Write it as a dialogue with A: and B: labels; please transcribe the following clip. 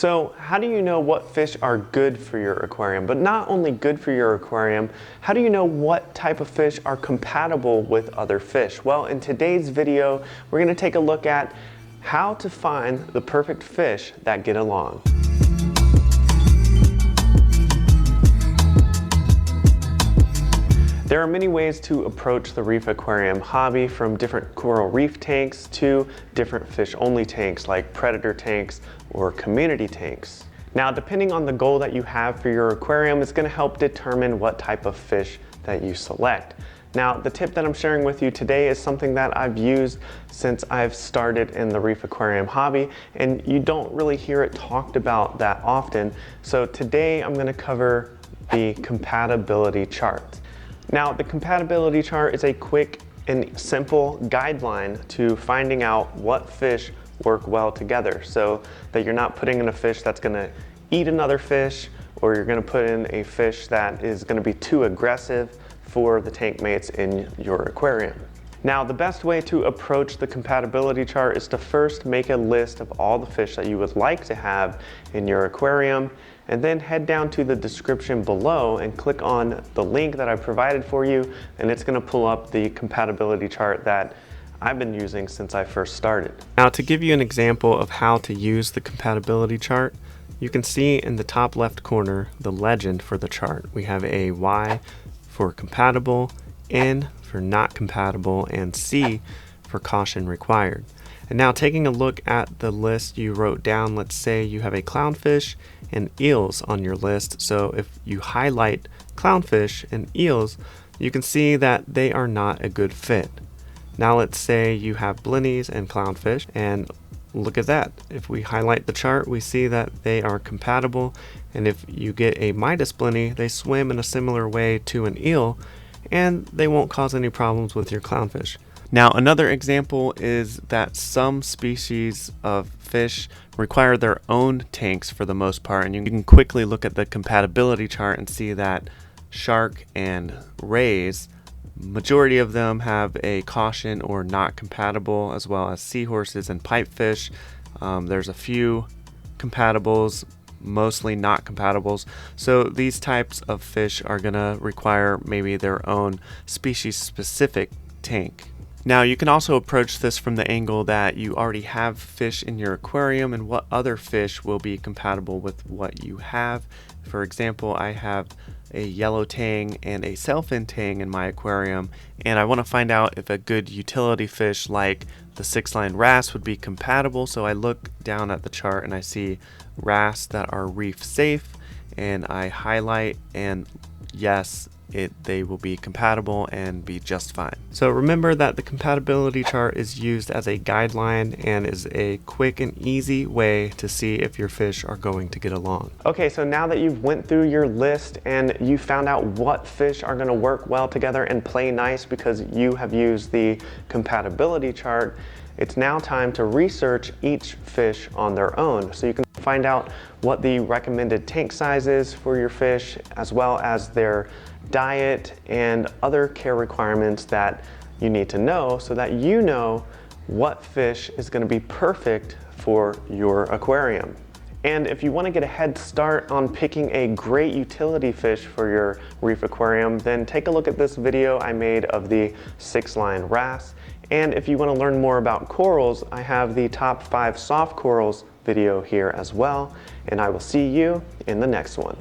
A: So how do you know what fish are good for your aquarium? But not only good for your aquarium, how do you know what type of fish are compatible with other fish? Well, in today's video, we're going to take a look at how to find the perfect fish that get along. There are many ways to approach the reef aquarium hobby, from different coral reef tanks to different fish-only tanks like predator tanks or community tanks. Now, depending on the goal that you have for your aquarium, it's going to help determine what type of fish that you select. Now, the tip that I'm sharing with you today is something that I've used since I've started in the reef aquarium hobby, and you don't really hear it talked about that often. So today I'm going to cover the compatibility chart. Now, the compatibility chart is a quick and simple guideline to finding out what fish work well together, so that you're not putting in a fish that's going to eat another fish, or you're going to put in a fish that is going to be too aggressive for the tank mates in your aquarium. Now, the best way to approach the compatibility chart is to first make a list of all the fish that you would like to have in your aquarium, and then head down to the description below and click on the link that I provided for you, and it's going to pull up the compatibility chart that I've been using since I first started. Now, to give you an example of how to use the compatibility chart, you can see in the top left corner the legend for the chart. We have a Y for compatible, N for not compatible, and C for caution required. And now, taking a look at the list you wrote down, let's say you have a clownfish and eels on your list. So if you highlight clownfish and eels, you can see that they are not a good fit. Now let's say you have blennies and clownfish, and look at that. If we highlight the chart, we see that they are compatible, and if you get a Midas blenny, they swim in a similar way to an eel, and they won't cause any problems with your clownfish. Now, another example is that some species of fish require their own tanks for the most part, and you can quickly look at the compatibility chart and see that shark and rays, majority of them have a caution or not compatible, as well as seahorses and pipefish. There's a few compatibles, mostly not compatibles. So these types of fish are gonna require maybe their own species specific tank. Now, you can also approach this from the angle that you already have fish in your aquarium and what other fish will be compatible with what you have. For example, I have a yellow tang and a sailfin tang in my aquarium, and I want to find out if a good utility fish like the 6-line wrasse would be compatible. So I look down at the chart and I see wrasse that are reef safe, and I highlight, and yes, they will be compatible and be just fine. So remember that the compatibility chart is used as a guideline and is a quick and easy way to see if your fish are going to get along. Okay, so now that you've went through your list and you found out what fish are going to work well together and play nice because you have used the compatibility chart, it's now time to research each fish on their own, so you can find out what the recommended tank size is for your fish, as well as their diet and other care requirements that you need to know, so that you know what fish is going to be perfect for your aquarium. And if you want to get a head start on picking a great utility fish for your reef aquarium, then take a look at this video I made of the 6-line wrasse. And if you want to learn more about corals, I have the top 5 soft corals video here as well. And I will see you in the next one.